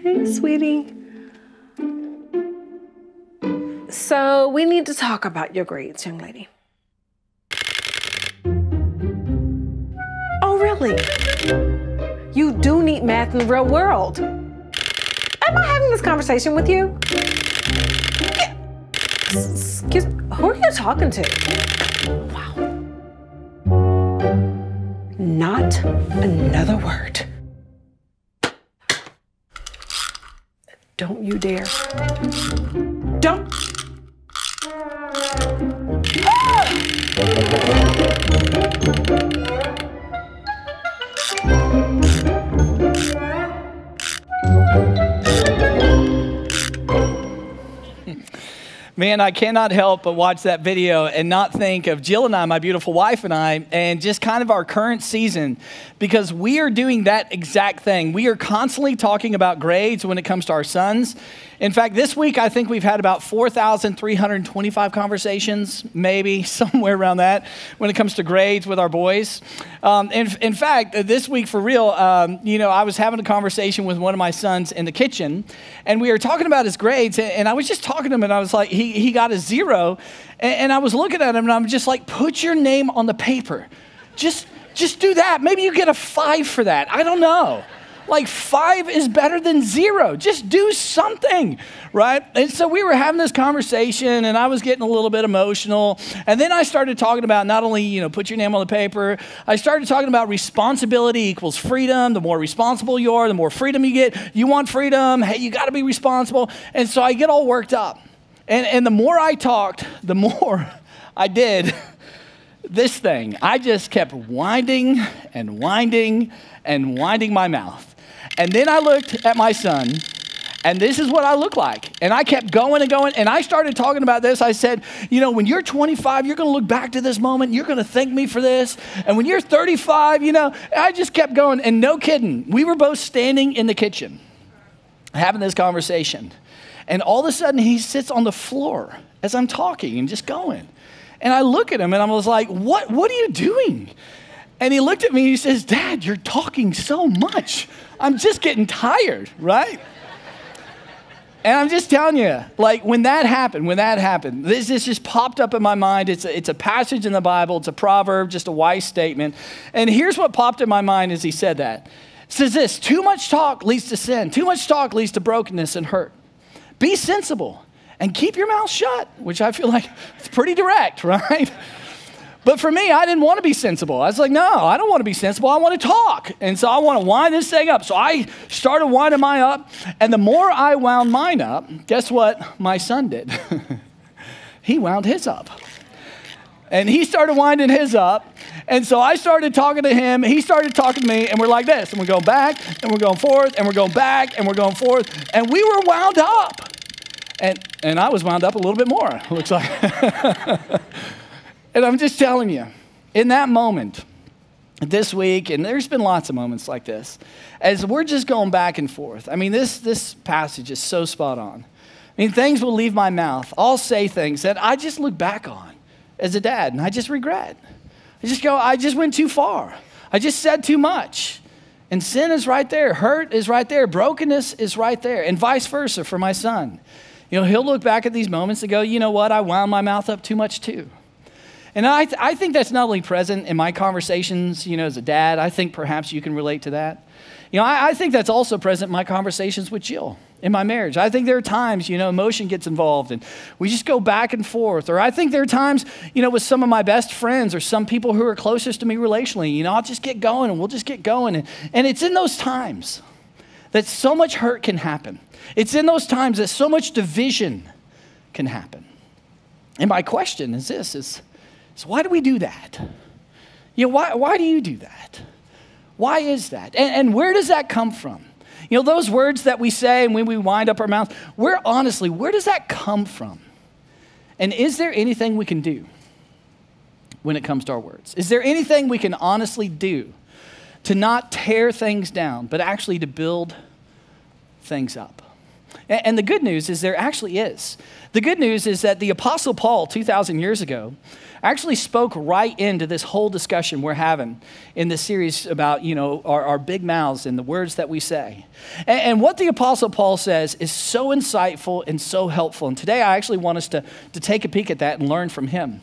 Hey, sweetie. So we need to talk about your grades, young lady. Oh, really? You do need math in the real world. Am I having this conversation with you? Yeah. Excuse me, who are you talking to? Wow. Not another word. Don't you dare. Don't. Man, I cannot help but watch that video and not think of Jill and I, my beautiful wife and I, and just kind of our current season, because we are doing that exact thing. We are constantly talking about grades when it comes to our sons. In fact, this week, I think we've had about 4,325 conversations, maybe somewhere around that, when it comes to grades with our boys. In fact, this week, for real, I was having a conversation with one of my sons in the kitchen, and we were talking about his grades, and I was just talking to him, and I was like, he got a 0, and I was looking at him, and I'm just like, put your name on the paper. Just do that. Maybe you get a 5 for that. I don't know. Like 5 is better than 0. Just do something, right? And so we were having this conversation, and I was getting a little bit emotional. And then I started talking about not only, put your name on the paper. I started talking about responsibility equals freedom. The more responsible you are, the more freedom you get. You want freedom. Hey, you got to be responsible. And so I get all worked up. And the more I talked, the more I did this thing. I just kept winding and winding and winding my mouth. And then I looked at my son, and this is what I look like. And I kept going and going, and I started talking about this. I said, when you're 25, you're going to look back to this moment. You're going to thank me for this. And when you're 35, I just kept going. And no kidding, we were both standing in the kitchen having this conversation. And all of a sudden, he sits on the floor as I'm talking and just going. And I look at him, and I was like, what are you doing? And he looked at me and he says, Dad, you're talking so much. I'm just getting tired, right? And I'm just telling you, like when that happened, this just popped up in my mind. It's a passage in the Bible. It's a proverb, just a wise statement. And here's what popped in my mind as he said that. It says this, too much talk leads to sin. Too much talk leads to brokenness and hurt. Be sensible and keep your mouth shut, which I feel like it's pretty direct, right? But for me, I didn't want to be sensible. I was like, no, I don't want to be sensible. I want to talk. And so I want to wind this thing up. So I started winding mine up. And the more I wound mine up, guess what my son did? He wound his up. And he started winding his up. And so I started talking to him. He started talking to me. And we're like this. And we're going back. And we're going forth. And we're going back. And we're going forth. And we were wound up. And I was wound up a little bit more, looks like. And I'm just telling you, in that moment, this week, and there's been lots of moments like this, as we're just going back and forth. I mean, this passage is so spot on. I mean, things will leave my mouth. I'll say things that I just look back on as a dad, and I just regret. I just go, I just went too far. I just said too much. And sin is right there. Hurt is right there. Brokenness is right there. And vice versa for my son. He'll look back at these moments and go, you know what? I wound my mouth up too much too. And I think that's not only present in my conversations, as a dad. I think perhaps you can relate to that. I think that's also present in my conversations with Jill in my marriage. I think there are times, emotion gets involved and we just go back and forth. Or I think there are times, with some of my best friends or some people who are closest to me relationally, I'll just get going and we'll just get going. And it's in those times that so much hurt can happen. It's in those times that so much division can happen. And my question is this, so why do we do that? Why do you do that? Why is that? And where does that come from? Those words that we say and when we wind up our mouth, where does that come from? And is there anything we can do when it comes to our words? Is there anything we can honestly do to not tear things down, but actually to build things up? And the good news is there actually is. The good news is that the Apostle Paul, 2,000 years ago, actually spoke right into this whole discussion we're having in this series about, our big mouths and the words that we say. And what the Apostle Paul says is so insightful and so helpful. And today I actually want us to take a peek at that and learn from him.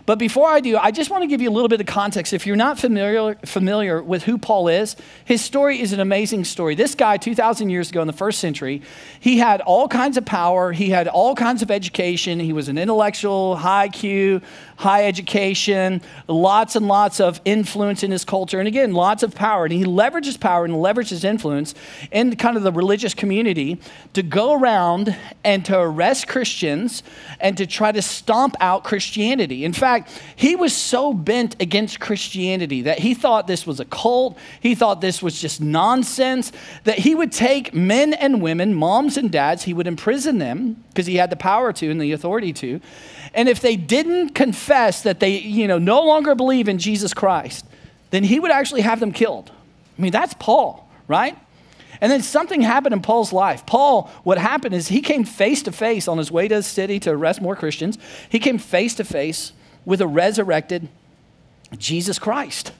But before I do, I just want to give you a little bit of context. If you're not familiar with who Paul is, his story is an amazing story. This guy, 2,000 years ago in the first century, he had all kinds of power. He had all kinds of education. He was an intellectual, high IQ, high education, lots and lots of influence in his culture. And again, lots of power. And he leveraged his power and leveraged his influence in kind of the religious community to go around and to arrest Christians and to try to stomp out Christianity. In fact, he was so bent against Christianity that he thought this was a cult. He thought this was just nonsense, that he would take men and women, moms and dads, he would imprison them because he had the power to and the authority to. And if they didn't confess that they, no longer believe in Jesus Christ, then he would actually have them killed. I mean, that's Paul, right? And then something happened in Paul's life. Paul, what happened is he came face to face on his way to the city to arrest more Christians. He came face to face with a resurrected Jesus Christ.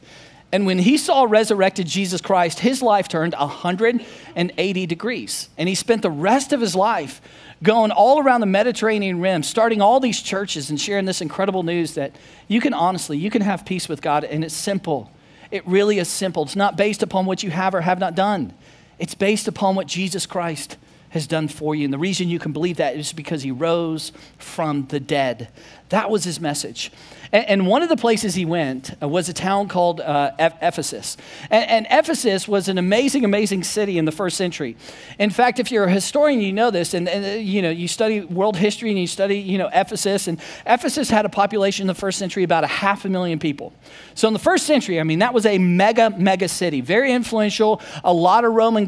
And when he saw resurrected Jesus Christ, his life turned 180 degrees. And he spent the rest of his life going all around the Mediterranean rim, starting all these churches and sharing this incredible news that you can have peace with God, and it's simple. It really is simple. It's not based upon what you have or have not done. It's based upon what Jesus Christ has done for you. And the reason you can believe that is because he rose from the dead. That was his message. And one of the places he went was a town called Ephesus. And Ephesus was an amazing, amazing city in the first century. In fact, if you're a historian, you know this, and you study world history and you study, Ephesus. And Ephesus had a population in the first century about 500,000 people. So in the first century, that was a mega city, very influential. A lot of Roman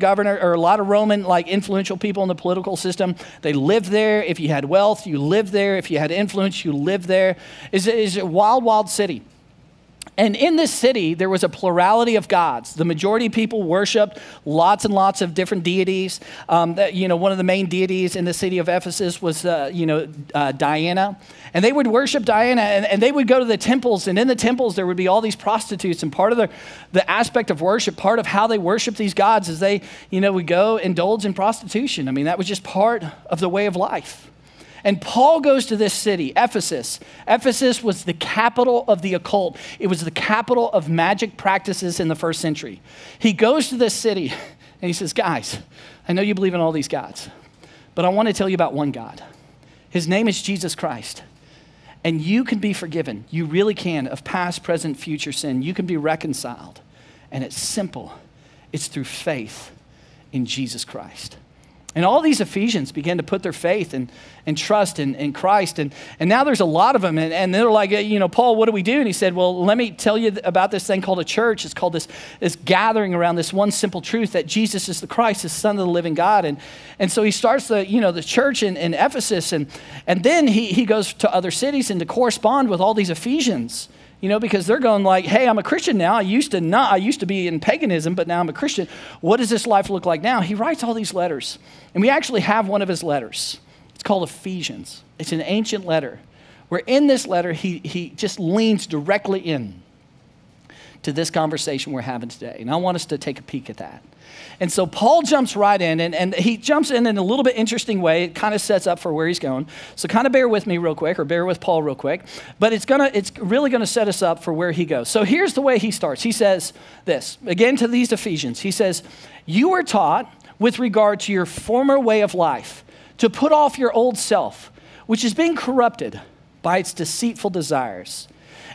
influential people in the political system. They lived there. If you had wealth, you lived there. If you had influence, you lived there. Is a wild city. And in this city, there was a plurality of gods. The majority of people worshiped lots and lots of different deities. One of the main deities in the city of Ephesus was, Diana. And they would worship Diana, and they would go to the temples. And in the temples, there would be all these prostitutes. And part of the aspect of worship, part of how they worship these gods is they, would go indulge in prostitution. That was just part of the way of life. And Paul goes to this city, Ephesus. Ephesus was the capital of the occult. It was the capital of magic practices in the first century. He goes to this city and he says, guys, I know you believe in all these gods, but I want to tell you about one God. His name is Jesus Christ. And you can be forgiven. You really can, of past, present, future sin. You can be reconciled. And it's simple. It's through faith in Jesus Christ. And all these Ephesians began to put their faith and trust in Christ. And now there's a lot of them. And they're like, Paul, what do we do? And he said, well, let me tell you about this thing called a church. It's called this gathering around this one simple truth that Jesus is the Christ, the Son of the living God. And so he starts the church in Ephesus. And then he goes to other cities and to correspond with all these Ephesians. Because they're going like, hey, I'm a Christian now. I used to be in paganism, but now I'm a Christian. What does this life look like now? He writes all these letters. And we actually have one of his letters. It's called Ephesians. It's an ancient letter where in this letter, he just leans directly in to this conversation we're having today. And I want us to take a peek at that. And so Paul jumps right in, and he jumps in a little bit interesting way. It kind of sets up for where he's going. So kind of bear with me real quick, or bear with Paul real quick. But it's really going to set us up for where he goes. So here's the way he starts. He says this, again to these Ephesians. He says, you were taught with regard to your former way of life to put off your old self, which is being corrupted by its deceitful desires.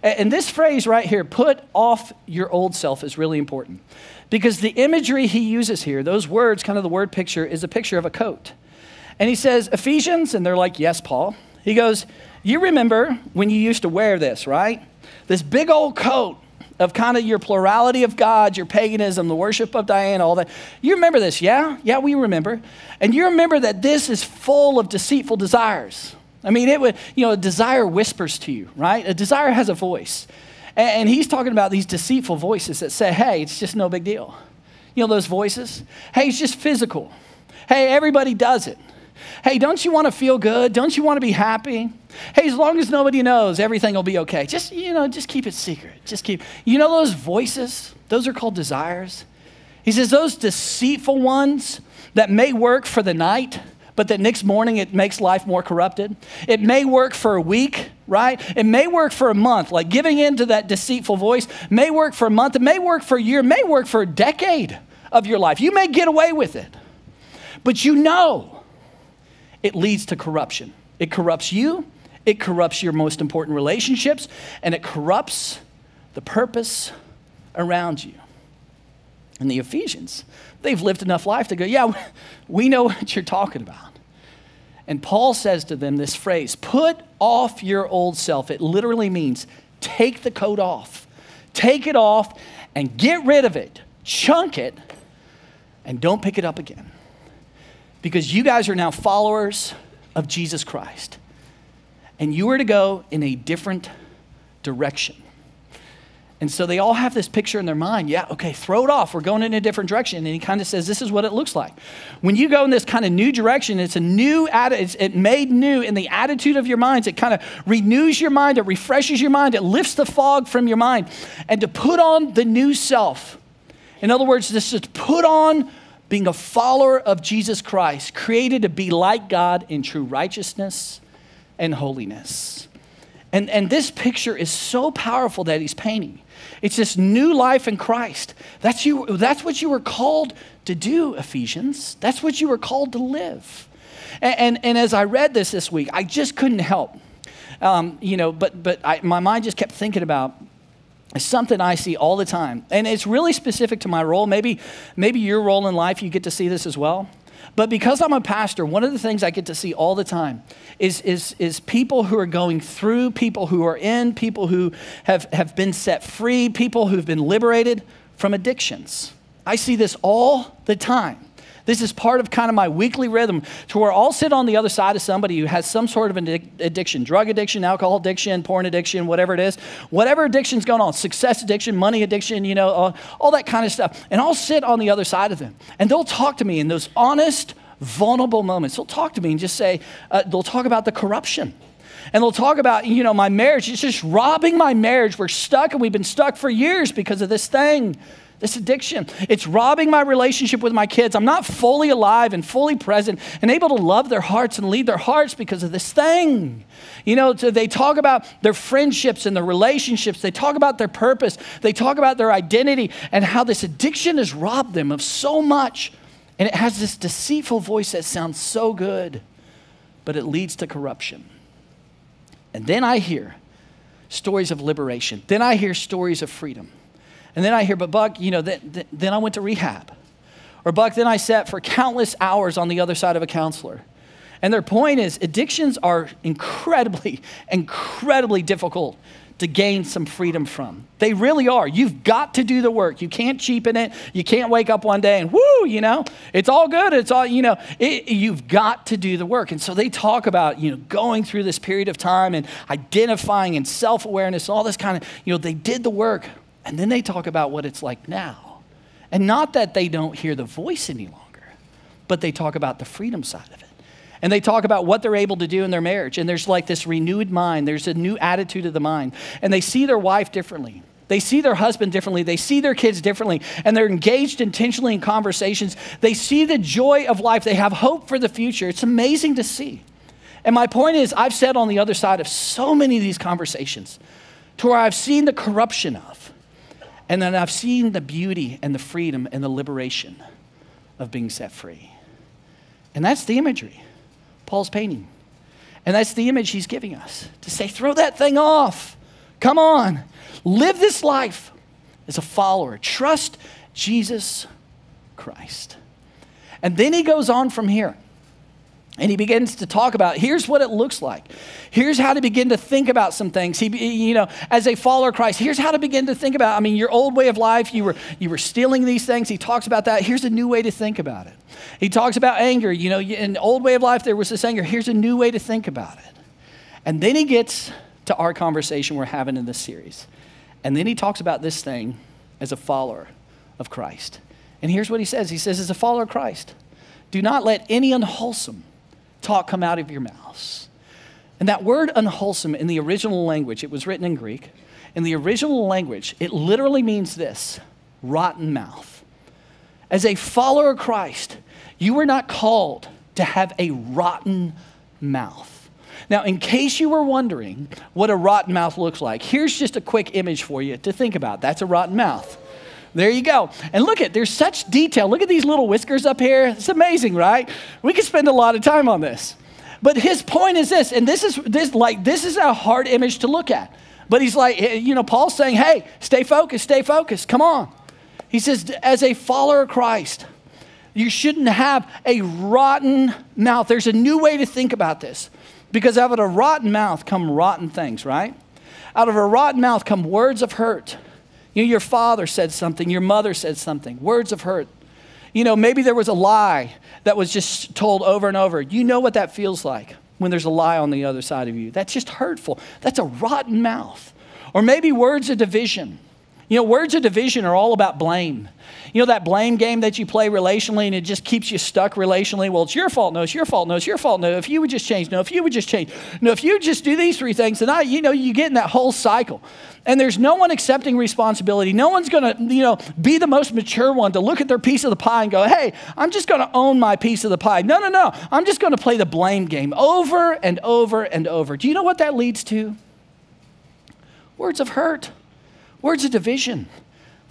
And this phrase right here, put off your old self, is really important. Because the imagery he uses here, those words, kind of the word picture, is a picture of a coat. And he says, Ephesians, and they're like, yes, Paul. He goes, you remember when you used to wear this, right? This big old coat of kind of your plurality of gods, your paganism, the worship of Diana, all that. You remember this, yeah? Yeah, we remember. And you remember that this is full of deceitful desires. A desire whispers to you, right? A desire has a voice. And he's talking about these deceitful voices that say, hey, it's just no big deal. Those voices? Hey, it's just physical. Hey, everybody does it. Hey, don't you want to feel good? Don't you want to be happy? Hey, as long as nobody knows, everything will be okay. Just keep it secret. Those voices, those are called desires. He says those deceitful ones that may work for the night, but the next morning it makes life more corrupted. It may work for a week, right? It may work for a month, like giving in to that deceitful voice may work for a month. It may work for a year, may work for a decade of your life. You may get away with it, but it leads to corruption. It corrupts you. It corrupts your most important relationships, and it corrupts the purpose around you. And the Ephesians, they've lived enough life to go, yeah, we know what you're talking about. And Paul says to them this phrase, put off your old self. It literally means take the coat off. Take it off and get rid of it. Chunk it and don't pick it up again. Because you guys are now followers of Jesus Christ. And you are to go in a different direction. And so they all have this picture in their mind. Yeah, okay, throw it off. We're going in a different direction. And he kind of says, this is what it looks like. When you go in this kind of new direction, it's a new attitude. It's made new in the attitude of your minds. It kind of renews your mind. It refreshes your mind. It lifts the fog from your mind. And to put on the new self. In other words, this is to put on being a follower of Jesus Christ, created to be like God in true righteousness and holiness. And this picture is so powerful that he's painting. It's this new life in Christ. That's what you were called to do, Ephesians. That's what you were called to live. And as I read this week, I just couldn't help. My mind just kept thinking about something I see all the time. And it's really specific to my role. Maybe your role in life, you get to see this as well. But because I'm a pastor, one of the things I get to see all the time is people who are going through, people who are in, people who have been set free, people who've been liberated from addictions. I see this all the time. This is part of kind of my weekly rhythm to where I'll sit on the other side of somebody who has some sort of an addiction, drug addiction, alcohol addiction, porn addiction, whatever it is, whatever addiction's going on, success addiction, money addiction, all that kind of stuff. And I'll sit on the other side of them and they'll talk to me in those honest, vulnerable moments. They'll talk to me and just say, they'll talk about the corruption. And they'll talk about, my marriage. It's just robbing my marriage. We're stuck and we've been stuck for years because of this thing. This addiction. It's robbing my relationship with my kids. I'm not fully alive and fully present and able to love their hearts and lead their hearts because of this thing. They talk about their friendships and their relationships. They talk about their purpose. They talk about their identity and how this addiction has robbed them of so much. And it has this deceitful voice that sounds so good, but it leads to corruption. And then I hear stories of liberation. Then I hear stories of freedom. And then I hear, but Buck, then I went to rehab. Or Buck, then I sat for countless hours on the other side of a counselor. And their point is addictions are incredibly, incredibly difficult to gain some freedom from. They really are. You've got to do the work. You can't cheapen it. You can't wake up one day and it's all good. It's all, you've got to do the work. And so they talk about, going through this period of time and identifying and self-awareness, all this kind of, they did the work. And then they talk about what it's like now. And not that they don't hear the voice any longer, but they talk about the freedom side of it. And they talk about what they're able to do in their marriage. And there's like this renewed mind. There's a new attitude of the mind. And they see their wife differently. They see their husband differently. They see their kids differently. And they're engaged intentionally in conversations. They see the joy of life. They have hope for the future. It's amazing to see. And my point is, I've sat on the other side of so many of these conversations to where I've seen the corruption of. And then I've seen the beauty and the freedom and the liberation of being set free. And that's the imagery Paul's painting. And that's the image he's giving us to say, throw that thing off. Come on. Live this life as a follower. Trust Jesus Christ. And then he goes on from here. And he begins to talk about, here's what it looks like. Here's how to begin to think about some things. As a follower of Christ, here's how to begin to think about, your old way of life, you were stealing these things. He talks about that. Here's a new way to think about it. He talks about anger. In the old way of life, there was this anger. Here's a new way to think about it. And then he gets to our conversation we're having in this series. And then he talks about this thing as a follower of Christ. And here's what he says. He says, as a follower of Christ, do not let any unwholesome talk come out of your mouths. And that word unwholesome in the original language, it was written in Greek. In the original language, it literally means this: rotten mouth. As a follower of Christ, you were not called to have a rotten mouth. Now, in case you were wondering what a rotten mouth looks like, here's just a quick image for you to think about. That's a rotten mouth. There you go. And look at, there's such detail. Look at these little whiskers up here. It's amazing, right? We could spend a lot of time on this. But his point is this, and this is a hard image to look at. But he's like, Paul's saying, hey, stay focused, come on. He says, as a follower of Christ, you shouldn't have a rotten mouth. There's a new way to think about this. Because out of a rotten mouth come rotten things, right? Out of a rotten mouth come words of hurt. Your father said something, your mother said something, words of hurt. Maybe there was a lie that was just told over and over. You know what that feels like when there's a lie on the other side of you. That's just hurtful. That's a rotten mouth. Or maybe words of division. Words of division are all about blame. That blame game that you play relationally and it just keeps you stuck relationally. Well, it's your fault. No, it's your fault. No, it's your fault. No, if you would just change. No, if you would just change. No, if you would just do these three things, then you get in that whole cycle. And there's no one accepting responsibility. No one's going to, be the most mature one to look at their piece of the pie and go, hey, I'm just going to own my piece of the pie. No. I'm just going to play the blame game over and over and over. Do you know what that leads to? Words of hurt. Words of division.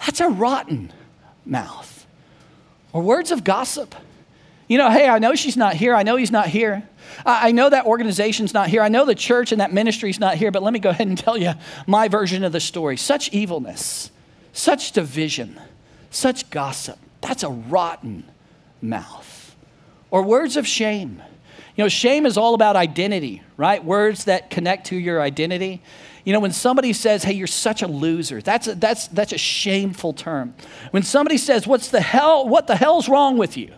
That's a rotten mouth. Or words of gossip. Hey, I know she's not here. I know he's not here. I know that organization's not here. I know the church and that ministry's not here. But let me go ahead and tell you my version of the story. Such evilness, such division, such gossip. That's a rotten mouth. Or words of shame. Shame is all about identity, right? Words that connect to your identity. When somebody says, hey, you're such a loser, that's a shameful term. When somebody says, what the hell's wrong with you?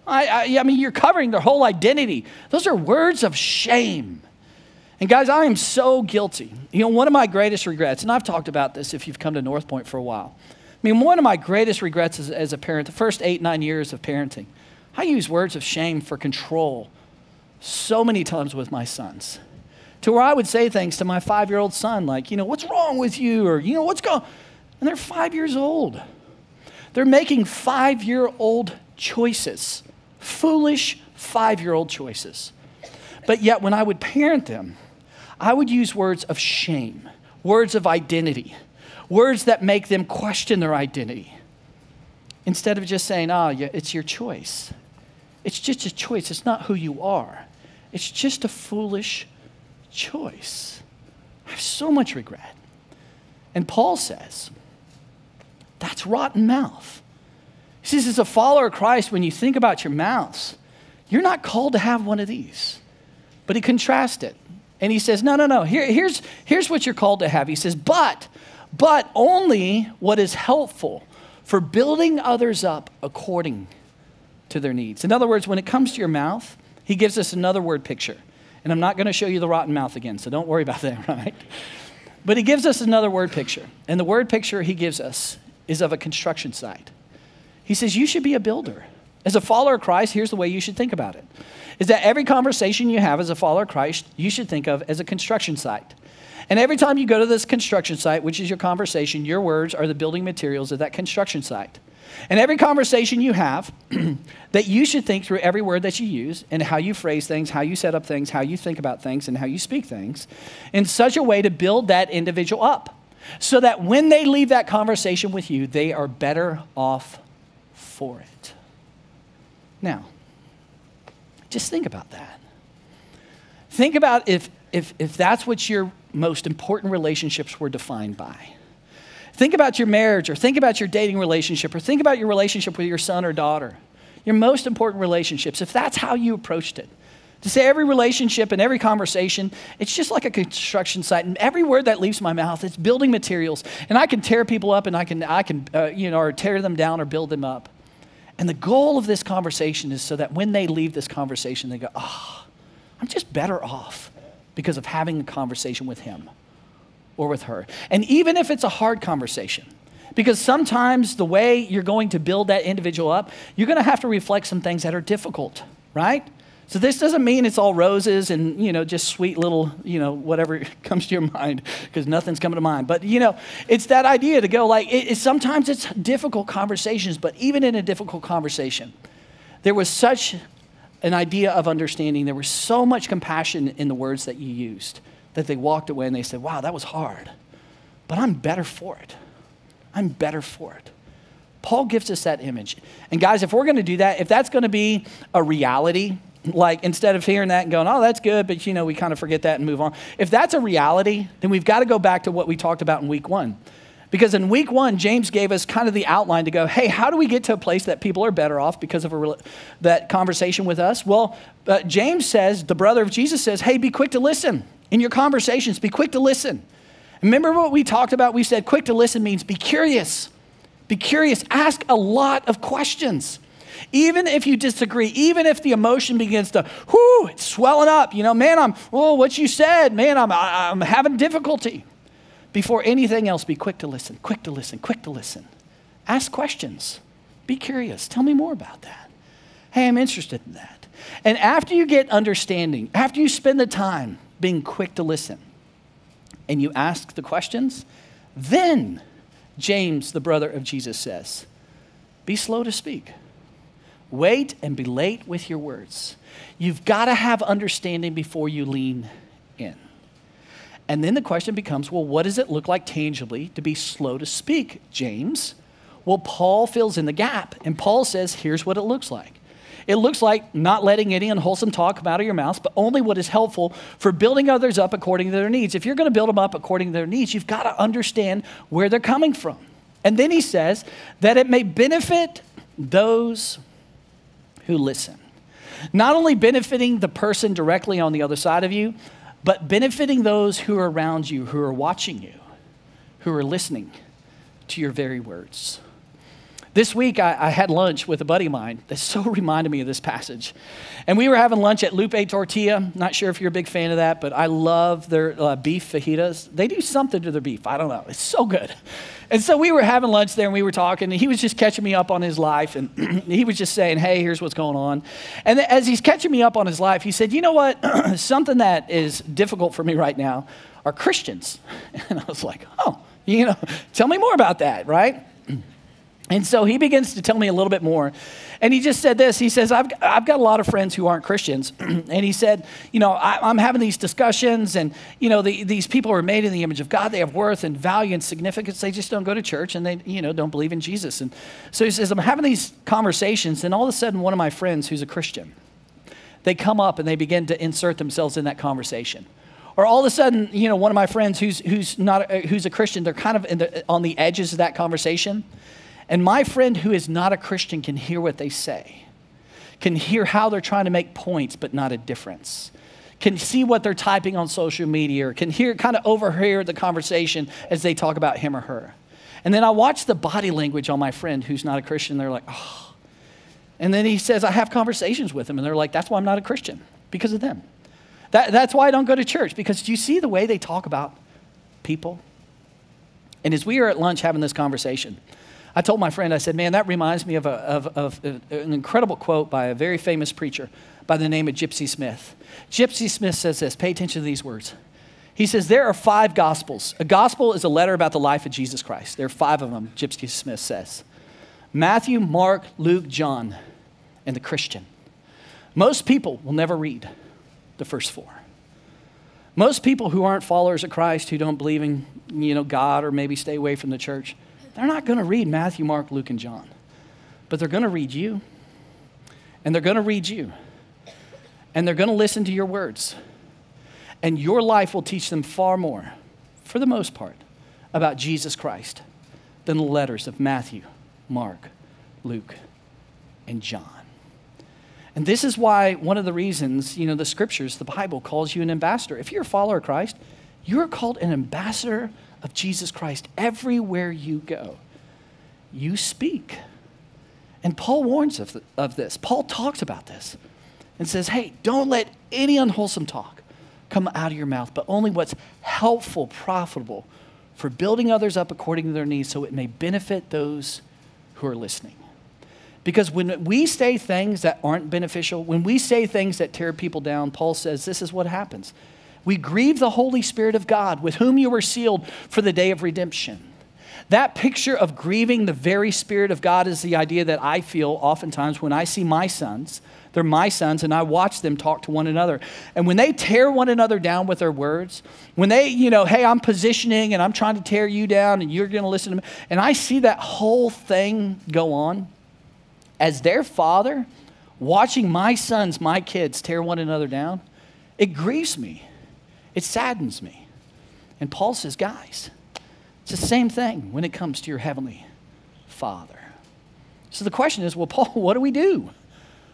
I mean, you're covering their whole identity. Those are words of shame. And guys, I am so guilty. One of my greatest regrets, and I've talked about this if you've come to North Point for a while. One of my greatest regrets as a parent, the first 8-9 years of parenting, I used words of shame for control so many times with my sons. To where I would say things to my 5-year-old son like, what's wrong with you? Or, what's going on? And they're 5 years old. They're making 5-year-old choices, foolish 5-year-old choices. But yet when I would parent them, I would use words of shame, words of identity, words that make them question their identity. Instead of just saying, yeah, it's your choice. It's just a choice. It's not who you are. It's just a foolish choice. I have so much regret. And Paul says, that's rotten mouth. He says, as a follower of Christ, when you think about your mouths, you're not called to have one of these. But he contrasts it. And he says, no. Here's what you're called to have. He says, but only what is helpful for building others up according to their needs. In other words, when it comes to your mouth, he gives us another word picture. And I'm not going to show you the rotten mouth again, so don't worry about that, right? But he gives us another word picture. And the word picture he gives us is of a construction site. He says, you should be a builder. As a follower of Christ, here's the way you should think about it. Is that every conversation you have as a follower of Christ, you should think of as a construction site. And every time you go to this construction site, which is your conversation, your words are the building materials of that construction site. And every conversation you have, that you should think through every word that you use and how you phrase things, how you set up things, how you think about things, and how you speak things in such a way to build that individual up so that when they leave that conversation with you, they are better off for it. Now, just think about that. Think about if that's what your most important relationships were defined by. Think about your marriage, or think about your dating relationship, or think about your relationship with your son or daughter. Your most important relationships, if that's how you approached it. To say every relationship and every conversation, it's just like a construction site. And every word that leaves my mouth, it's building materials. And I can tear people up and I can or tear them down or build them up. And the goal of this conversation is so that when they leave this conversation, they go, I'm just better off because of having a conversation with him or with her. And even if it's a hard conversation, because sometimes the way you're going to build that individual up, you're going to have to reflect some things that are difficult, right? So this doesn't mean it's all roses and, just sweet little, whatever comes to your mind, because nothing's coming to mind. But, it's that idea to go like, sometimes it's difficult conversations, but even in a difficult conversation, there was such an idea of understanding. There was so much compassion in the words that you used that they walked away and they said, wow, that was hard, but I'm better for it. I'm better for it. Paul gives us that image. And guys, if we're going to do that, if that's going to be a reality, like instead of hearing that and going, oh, that's good, but we kind of forget that and move on. If that's a reality, then we've got to go back to what we talked about in week 1. Because in week 1, James gave us kind of the outline to go, hey, how do we get to a place that people are better off because of that conversation with us? Well, James says, the brother of Jesus says, hey, be quick to listen. In your conversations, be quick to listen. Remember what we talked about? We said quick to listen means be curious. Be curious. Ask a lot of questions. Even if you disagree, even if the emotion begins to, it's swelling up. Man, what you said, man, I'm having difficulty. Before anything else, be quick to listen, quick to listen, quick to listen. Ask questions. Be curious. Tell me more about that. Hey, I'm interested in that. And after you get understanding, after you spend the time being quick to listen, and you ask the questions, then James, the brother of Jesus, says, be slow to speak. Wait and be late with your words. You've got to have understanding before you lean in. And then the question becomes, well, what does it look like tangibly to be slow to speak, James? Well, Paul fills in the gap, and Paul says, here's what it looks like. It looks like not letting any unwholesome talk come out of your mouth, but only what is helpful for building others up according to their needs. If you're going to build them up according to their needs, you've got to understand where they're coming from. And then he says that it may benefit those who listen. Not only benefiting the person directly on the other side of you, but benefiting those who are around you, who are watching you, who are listening to your very words. This week, I had lunch with a buddy of mine that so reminded me of this passage. And we were having lunch at Lupe Tortilla. Not sure if you're a big fan of that, but I love their beef fajitas. They do something to their beef. I don't know. It's so good. And so we were having lunch there, and we were talking, and he was just catching me up on his life, and he was just saying, hey, here's what's going on. And as he's catching me up on his life, he said, you know what? Something that is difficult for me right now are Christians. And I was like, tell me more about that, right? And so he begins to tell me a little bit more. And he just said this. He says, I've got a lot of friends who aren't Christians. And he said, I'm having these discussions, and, these people are made in the image of God. They have worth and value and significance. They just don't go to church, and they, don't believe in Jesus. And so he says, I'm having these conversations, and all of a sudden, one of my friends who's a Christian, they come up and they begin to insert themselves in that conversation. Or all of a sudden, one of my friends who's a Christian, they're kind of on the edges of that conversation. And my friend who is not a Christian can hear what they say, can hear how they're trying to make points but not a difference, can see what they're typing on social media, or can kind of overhear the conversation as they talk about him or her. And then I watch the body language on my friend who's not a Christian. They're like, oh. And then he says, I have conversations with them, and they're like, that's why I'm not a Christian, because of them. That's why I don't go to church, because do you see the way they talk about people? And as we were at lunch having this conversation, I told my friend, I said, man, that reminds me of an incredible quote by a very famous preacher by the name of Gypsy Smith. Gypsy Smith says this, pay attention to these words. He says, there are 5 gospels. A gospel is a letter about the life of Jesus Christ. There are 5 of them, Gypsy Smith says. Matthew, Mark, Luke, John, and the Christian. Most people will never read the first 4. Most people who aren't followers of Christ, who don't believe in, God, or maybe stay away from the church, they're not going to read Matthew, Mark, Luke, and John. But they're going to read you. And they're going to read you. And they're going to listen to your words. And your life will teach them far more, for the most part, about Jesus Christ than the letters of Matthew, Mark, Luke, and John. And this is why one of the reasons, the scriptures, the Bible calls you an ambassador. If you're a follower of Christ, you're called an ambassador of Jesus Christ everywhere you go. You speak. And Paul warns of this. Paul talks about this and says, hey, don't let any unwholesome talk come out of your mouth, but only what's helpful, profitable for building others up according to their needs, so it may benefit those who are listening. Because when we say things that aren't beneficial, when we say things that tear people down, Paul says this is what happens. We grieve the Holy Spirit of God, with whom you were sealed for the day of redemption. That picture of grieving the very Spirit of God is the idea that I feel oftentimes when I see my sons. They're my sons, and I watch them talk to one another. And when they tear one another down with their words, when they, hey, I'm positioning and I'm trying to tear you down and you're going to listen to me, and I see that whole thing go on, as their father, watching my sons, my kids tear one another down, it grieves me. It saddens me. And Paul says, guys, it's the same thing when it comes to your heavenly Father. So the question is, well, Paul, what do we do?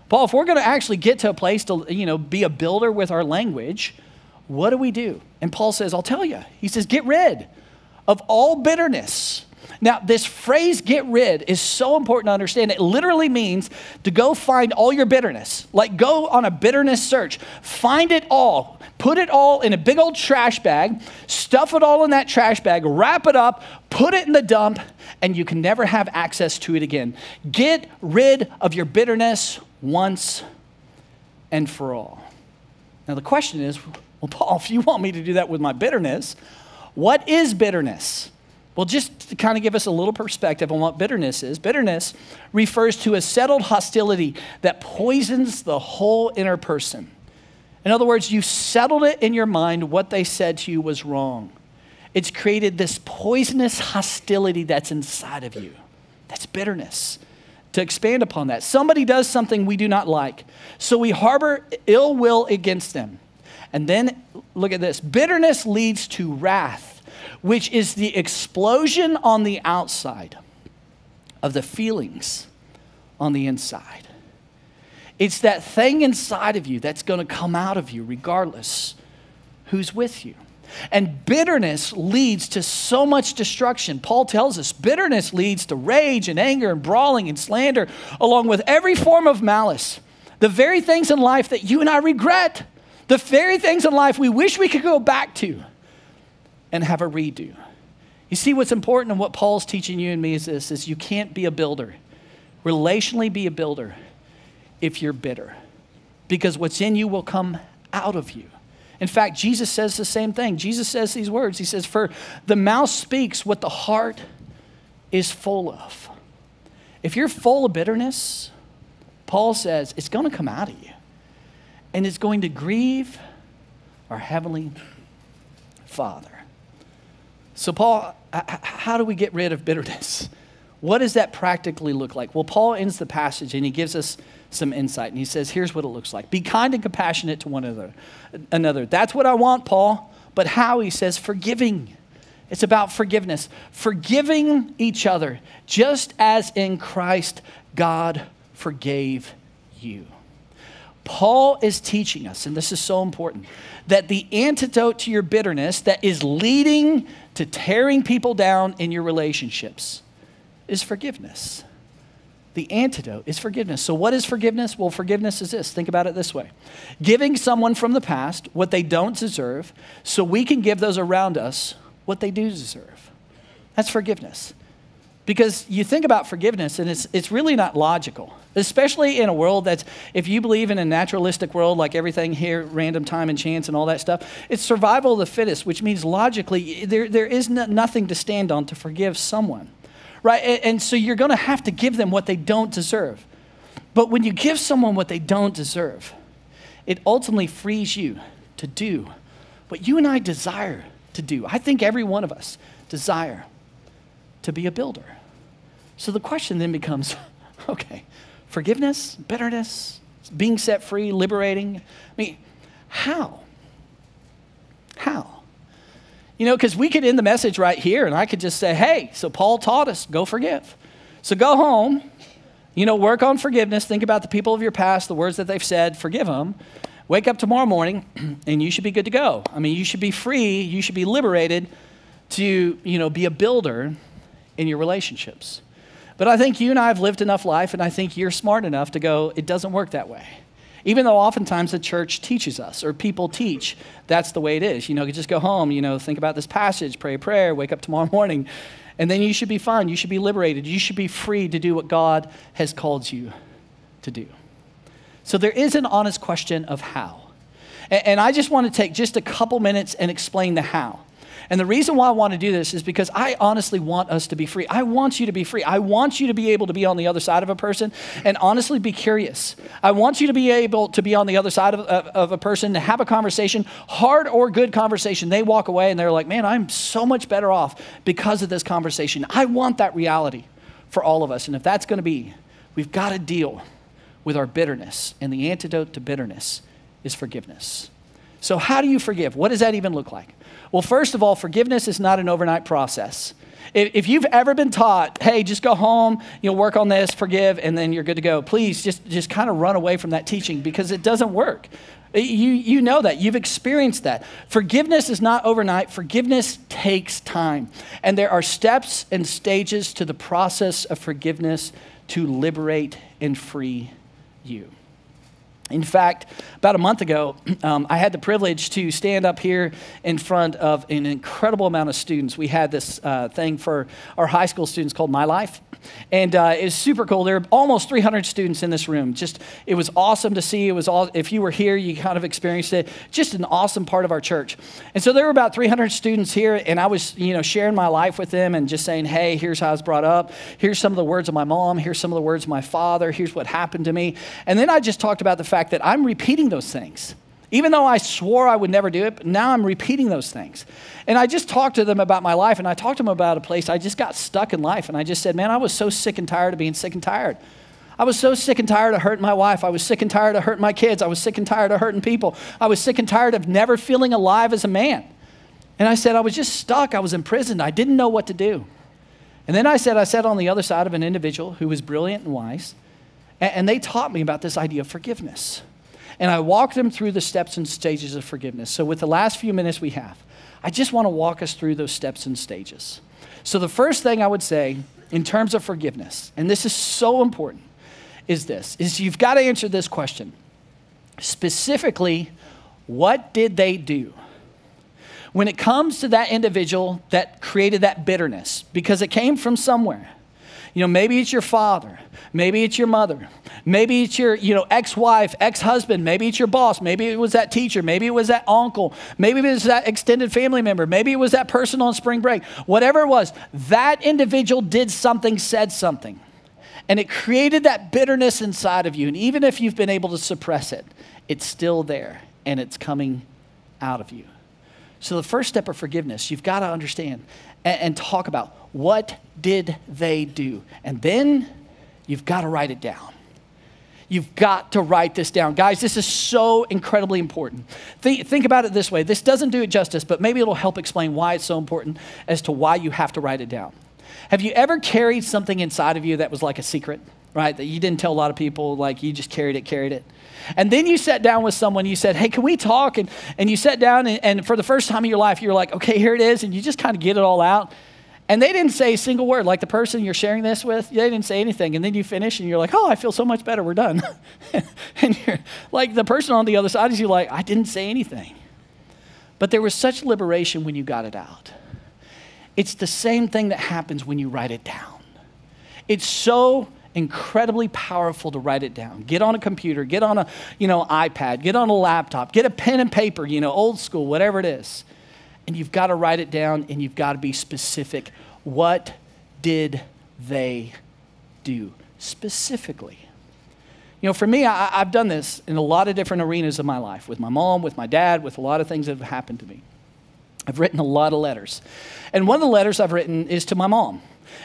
Paul, if we're going to actually get to a place to, be a builder with our language, what do we do? And Paul says, I'll tell you. He says, get rid of all bitterness. Now, this phrase, get rid, is so important to understand. It literally means to go find all your bitterness. Like go on a bitterness search. Find it all. Put it all in a big old trash bag. Stuff it all in that trash bag. Wrap it up. Put it in the dump. And you can never have access to it again. Get rid of your bitterness once and for all. Now, the question is, well, Paul, if you want me to do that with my bitterness, what is bitterness? Well, just to kind of give us a little perspective on what bitterness is, bitterness refers to a settled hostility that poisons the whole inner person. In other words, you settled it in your mind what they said to you was wrong. It's created this poisonous hostility that's inside of you. That's bitterness. To expand upon that, somebody does something we do not like, so we harbor ill will against them. And then, look at this, bitterness leads to wrath, which is the explosion on the outside of the feelings on the inside. It's that thing inside of you that's going to come out of you regardless who's with you. And bitterness leads to so much destruction. Paul tells us bitterness leads to rage and anger and brawling and slander, along with every form of malice. The very things in life that you and I regret, the very things in life we wish we could go back to and have a redo. You see, what's important and what Paul's teaching you and me is this, is you can't be a builder, relationally be a builder if you're bitter, because what's in you will come out of you. In fact, Jesus says the same thing. Jesus says these words. He says, for the mouth speaks what the heart is full of. If you're full of bitterness, Paul says it's going to come out of you, and it's going to grieve our heavenly Father. So Paul, how do we get rid of bitterness? What does that practically look like? Well, Paul ends the passage and he gives us some insight. And he says, here's what it looks like. Be kind and compassionate to one another. That's what I want, Paul. But how? He says, forgiving. It's about forgiveness. Forgiving each other, just as in Christ God forgave you. Paul is teaching us, and this is so important, that the antidote to your bitterness that is leading to tearing people down in your relationships is forgiveness. The antidote is forgiveness. So what is forgiveness? Well, forgiveness is this. Think about it this way. Giving someone from the past what they don't deserve so we can give those around us what they do deserve. That's forgiveness. Because you think about forgiveness and it's really not logical, especially in a world that's, if you believe in a naturalistic world like everything here, random time and chance and all that stuff, it's survival of the fittest, which means logically there is nothing to stand on to forgive someone, right? And so you're going to have to give them what they don't deserve. But when you give someone what they don't deserve, it ultimately frees you to do what you and I desire to do. I think every one of us desire to be a builder. So the question then becomes, okay, forgiveness, bitterness, being set free, liberating. I mean, how? How? You know, because we could end the message right here and I could just say, hey, so Paul taught us, go forgive. So go home, work on forgiveness. Think about the people of your past, the words that they've said, forgive them. Wake up tomorrow morning and you should be good to go. I mean, you should be free. You should be liberated to, be a builder in your relationships. But I think you and I have lived enough life, and I think you're smart enough to go, it doesn't work that way. Even though oftentimes the church teaches us, or people teach, that's the way it is. You just go home, think about this passage, pray a prayer, wake up tomorrow morning, And then you should be fine. You should be liberated. You should be free to do what God has called you to do. So there is an honest question of how. And I just want to take just a couple minutes and explain the how. And the reason why I want to do this is because I honestly want us to be free. I want you to be free. I want you to be able to be on the other side of a person and honestly be curious. I want you to be able to be on the other side of a person, to have a conversation, hard or good conversation. They walk away and they're like, man, I'm so much better off because of this conversation. I want that reality for all of us. And if that's going to be, we've got to deal with our bitterness. And the antidote to bitterness is forgiveness. So how do you forgive? What does that even look like? Well, first of all, forgiveness is not an overnight process. If you've ever been taught, hey, just go home, work on this, forgive, and then you're good to go, please just kind of run away from that teaching because it doesn't work. You know that. You've experienced that. Forgiveness is not overnight. Forgiveness takes time. And there are steps and stages to the process of forgiveness to liberate and free you. In fact, about a month ago, I had the privilege to stand up here in front of an incredible amount of students. We had this thing for our high school students called My Life. And it was super cool. There were almost 300 students in this room. It was awesome to see. If you were here, you kind of experienced it. Just an awesome part of our church. And so there were about 300 students here, and I was, sharing my life with them and just saying, hey, here's how I was brought up. Here's some of the words of my mom. Here's some of the words of my father. Here's what happened to me. And then I just talked about the fact that I'm repeating those things. Even though I swore I would never do it, but now I'm repeating those things. And I just talked to them about my life, and I talked to them about a place I just got stuck in life. And I just said, man, I was so sick and tired of being sick and tired. I was so sick and tired of hurting my wife. I was sick and tired of hurting my kids. I was sick and tired of hurting people. I was sick and tired of never feeling alive as a man. And I said, I was just stuck. I was imprisoned. I didn't know what to do. And then I sat on the other side of an individual who was brilliant and wise, and they taught me about this idea of forgiveness. And I walked them through the steps and stages of forgiveness. So with the last few minutes we have, I just want to walk us through those steps and stages. So the first thing I would say in terms of forgiveness, and this is so important, is you've got to answer this question. Specifically, what did they do? When it comes to that individual that created that bitterness, because it came from somewhere. Maybe it's your father. Maybe it's your mother. Maybe it's your, ex-wife, ex-husband. Maybe it's your boss. Maybe it was that teacher. Maybe it was that uncle. Maybe it was that extended family member. Maybe it was that person on spring break. Whatever it was, that individual did something, said something. And it created that bitterness inside of you. And even if you've been able to suppress it, it's still there and it's coming out of you. So the first step of forgiveness, you've got to understand and talk about what did they do? And then you've got to write it down. You've got to write this down. Guys, this is so incredibly important. Think about it this way. This doesn't do it justice, but maybe it'll help explain why it's so important as to why you have to write it down. Have you ever carried something inside of you that was like a secret, right? That you didn't tell a lot of people, like you just carried it. And then you sat down with someone, you said, hey, can we talk? And you sat down and for the first time in your life, you're like, okay, here it is. And you just kind of get it all out. And they didn't say a single word. Like the person you're sharing this with, they didn't say anything. And then you finish and you're like, oh, I feel so much better. We're done. And you're like the person on the other side is you like, I didn't say anything. But there was such liberation when you got it out. It's the same thing that happens when you write it down. It's so incredibly powerful to write it down. Get on a computer, get on a, iPad, get on a laptop, get a pen and paper, old school, whatever it is. And you've got to write it down and you've got to be specific. What did they do specifically? For me, I've done this in a lot of different arenas of my life, with my mom, with my dad, with a lot of things that have happened to me. I've written a lot of letters. And one of the letters I've written is to my mom.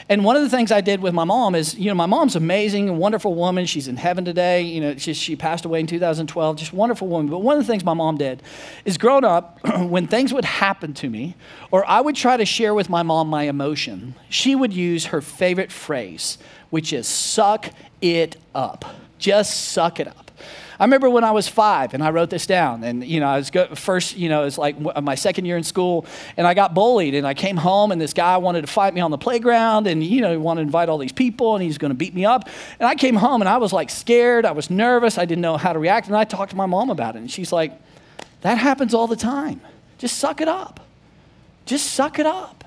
And one of the things I did with my mom is, my mom's amazing, a wonderful woman. She's in heaven today. She passed away in 2012, just a wonderful woman. But one of the things my mom did is growing up, when things would happen to me, or I would try to share with my mom my emotion, she would use her favorite phrase, which is suck it up. Just suck it up. I remember when I was 5 and I wrote this down and, I was first, it was like my second year in school and I got bullied and I came home and this guy wanted to fight me on the playground and, he wanted to invite all these people and he was going to beat me up. And I came home and I was like scared. I was nervous. I didn't know how to react. And I talked to my mom about it and she's like, that happens all the time. Just suck it up. Just suck it up.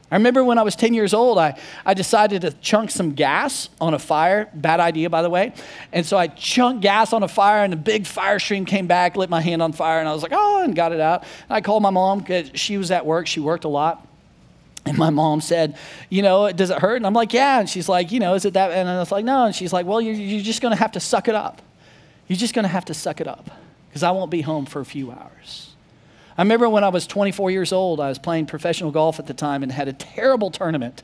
I remember when I was 10 years old, I decided to chunk some gas on a fire. Bad idea, by the way. And so I chunked gas on a fire, and a big fire stream came back, lit my hand on fire, and I was like, oh, and got it out. And I called my mom because she was at work. She worked a lot. And my mom said, does it hurt? And I'm like, yeah. And she's like, is it that? And I was like, no. And she's like, well, you're just going to have to suck it up. You're just going to have to suck it up because I won't be home for a few hours. I remember when I was 24 years old, I was playing professional golf at the time and had a terrible tournament,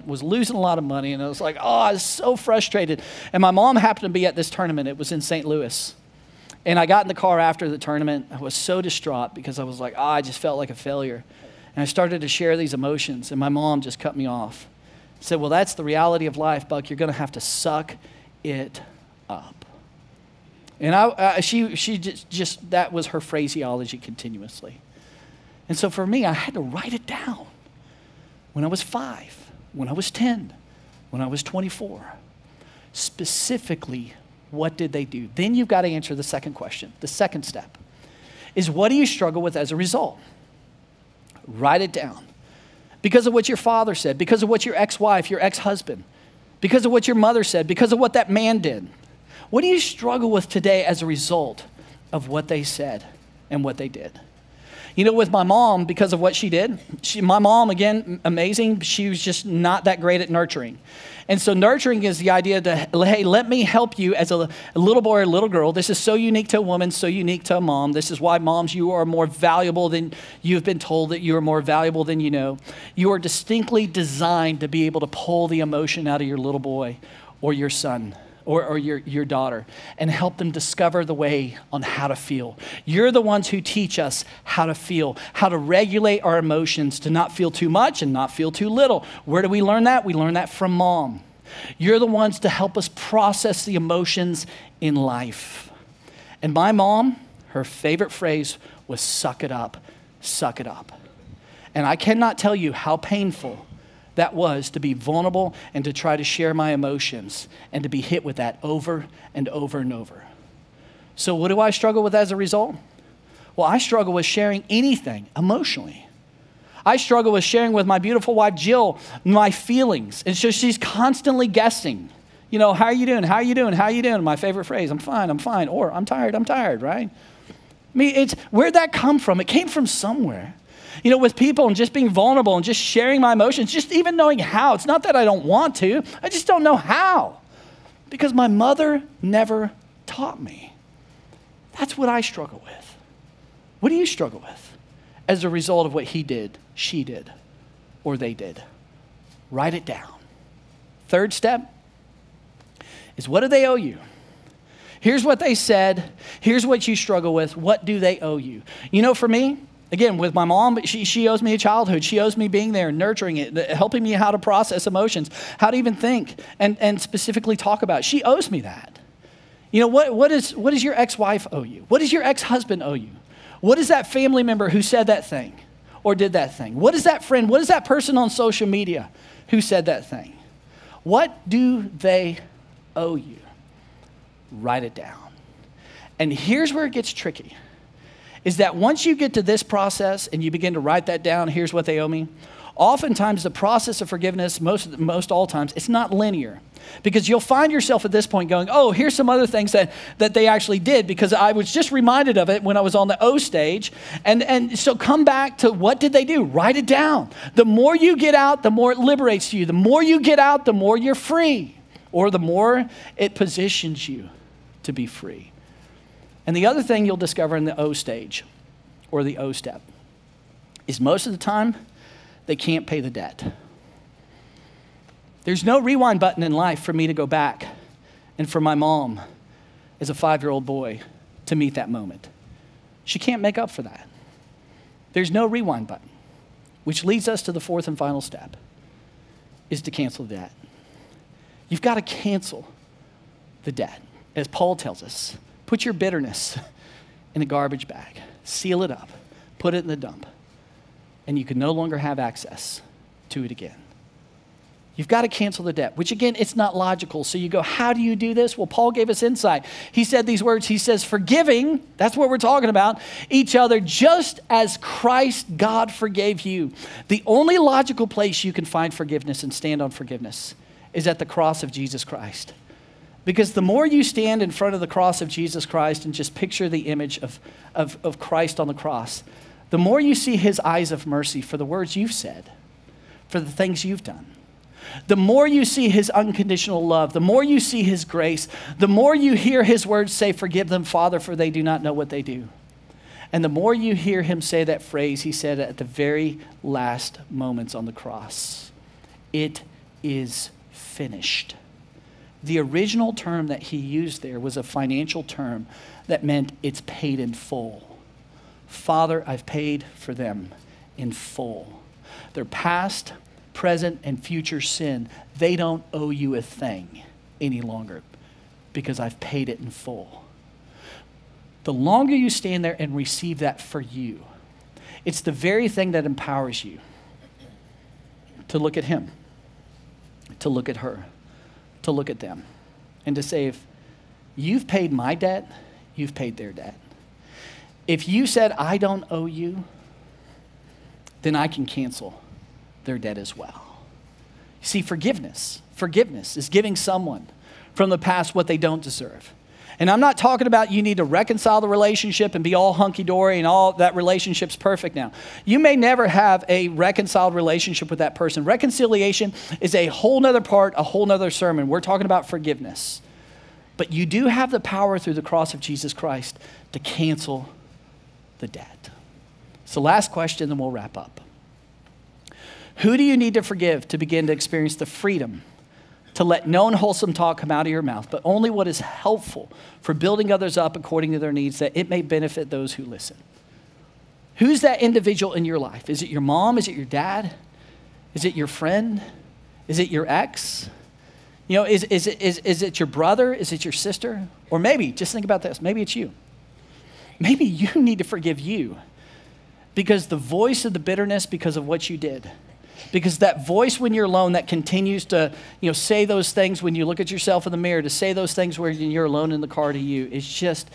was losing a lot of money, and I was like, I was so frustrated. And my mom happened to be at this tournament. It was in St. Louis. And I got in the car after the tournament. I was so distraught because I was like, I just felt like a failure. And I started to share these emotions, and my mom just cut me off. Said, well, that's the reality of life, Buck. You're going to have to suck it up. And she just that was her phraseology continuously. And so for me, I had to write it down. When I was 5, when I was 10, when I was 24. Specifically, what did they do? Then you've got to answer the second question. The second step is, what do you struggle with as a result? Write it down. Because of what your father said, because of what your ex-wife, your ex-husband, because of what your mother said, because of what that man did. What do you struggle with today as a result of what they said and what they did? With my mom, because of what she did, my mom, again, amazing, she was just not that great at nurturing. And so nurturing is the idea that, hey, let me help you as a little boy or a little girl. This is so unique to a woman, so unique to a mom. This is why, moms, you are more valuable than you've been told that you are more valuable than you know. You are distinctly designed to be able to pull the emotion out of your little boy or your son. Or your daughter, and help them discover the way on how to feel. You're the ones who teach us how to feel, how to regulate our emotions, to not feel too much and not feel too little. Where do we learn that? We learn that from mom. You're the ones to help us process the emotions in life. And my mom, her favorite phrase was, suck it up, suck it up. And I cannot tell you how painful that was to be vulnerable and to try to share my emotions and to be hit with that over and over and over. So what do I struggle with as a result? Well, I struggle with sharing anything emotionally. I struggle with sharing with my beautiful wife, Jill, my feelings. And so she's constantly guessing, how are you doing? How are you doing? How are you doing? My favorite phrase, I'm fine. Or I'm tired, right? Where'd that come from? It came from somewhere. With people and just being vulnerable and just sharing my emotions, just even knowing how. It's not that I don't want to. I just don't know how. Because my mother never taught me. That's what I struggle with. What do you struggle with as a result of what he did, she did, or they did? Write it down. Third step is, what do they owe you? Here's what they said. Here's what you struggle with. What do they owe you? For me, again, with my mom, she owes me a childhood. She owes me being there, nurturing it, helping me how to process emotions, how to even think and specifically talk about it. She owes me that. What does your ex-wife owe you? What does your ex-husband owe you? What is that family member who said that thing or did that thing? What is that friend? What is that person on social media who said that thing? What do they owe you? Write it down. And here's where it gets tricky. Is that once you get to this process and you begin to write that down, here's what they owe me. Oftentimes the process of forgiveness, most all times, it's not linear. Because you'll find yourself at this point going, oh, here's some other things that they actually did, because I was just reminded of it when I was on the O stage. And so come back to, what did they do? Write it down. The more you get out, the more it liberates you. The more you get out, the more you're free. Or the more it positions you to be free. And the other thing you'll discover in the O stage, or the O step, is most of the time, they can't pay the debt. There's no rewind button in life for me to go back and for my mom, as a 5-year-old boy, to meet that moment. She can't make up for that. There's no rewind button, which leads us to the fourth and final step, is to cancel the debt. You've got to cancel the debt. As Paul tells us, put your bitterness in a garbage bag, seal it up, put it in the dump, and you can no longer have access to it again. You've got to cancel the debt, which again, it's not logical. So you go, how do you do this? Well, Paul gave us insight. He said these words. He says, forgiving, that's what we're talking about, each other just as Christ, God, forgave you. The only logical place you can find forgiveness and stand on forgiveness is at the cross of Jesus Christ. Because the more you stand in front of the cross of Jesus Christ and just picture the image of Christ on the cross, the more you see his eyes of mercy for the words you've said, for the things you've done. The more you see his unconditional love, the more you see his grace, the more you hear his words say, forgive them, Father, for they do not know what they do. And the more you hear him say that phrase, he said at the very last moments on the cross, it is finished. The original term that he used there was a financial term that meant it's paid in full. Father, I've paid for them in full. Their past, present, and future sin, they don't owe you a thing any longer because I've paid it in full. The longer you stand there and receive that for you, it's the very thing that empowers you to look at him, to look at her, to look at them, and to say, if you've paid my debt, you've paid their debt. If you said, I don't owe you, then I can cancel their debt as well. You see, forgiveness is giving someone from the past what they don't deserve. And I'm not talking about you need to reconcile the relationship and be all hunky-dory and all that relationship's perfect now. You may never have a reconciled relationship with that person. Reconciliation is a whole nother part, a whole nother sermon. We're talking about forgiveness. But you do have the power through the cross of Jesus Christ to cancel the debt. So last question, then we'll wrap up. Who do you need to forgive to begin to experience the freedom to let no unwholesome talk come out of your mouth, but only what is helpful for building others up according to their needs, that it may benefit those who listen? Who's that individual in your life? Is it your mom? Is it your dad? Is it your friend? Is it your ex? You know, is it your brother? Is it your sister? Or maybe, just think about this, maybe it's you. Maybe you need to forgive you because the voice of the bitterness because of what you did, because that voice when you're alone that continues to, say those things when you look at yourself in the mirror, to say those things when you're alone in the car to you, is just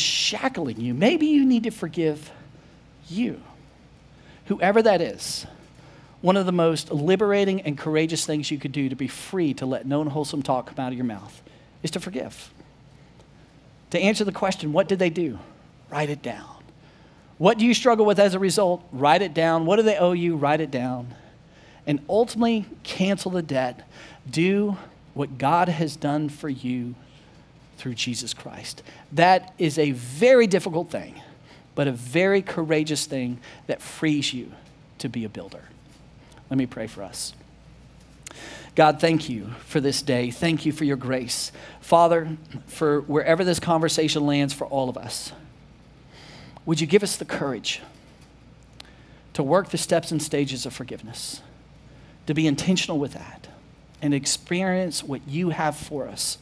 shackling you. Maybe you need to forgive you. Whoever that is, one of the most liberating and courageous things you could do to be free to let no unwholesome talk come out of your mouth is to forgive. To answer the question, what did they do? Write it down. What do you struggle with as a result? Write it down. What do they owe you? Write it down. And ultimately, cancel the debt. Do what God has done for you through Jesus Christ. That is a very difficult thing, but a very courageous thing that frees you to be a builder. Let me pray for us. God, thank you for this day. Thank you for your grace. Father, for wherever this conversation lands for all of us, would you give us the courage to work the steps and stages of forgiveness, to be intentional with that, and experience what you have for us,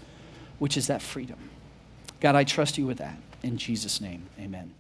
which is that freedom. God, I trust you with that. In Jesus' name, amen.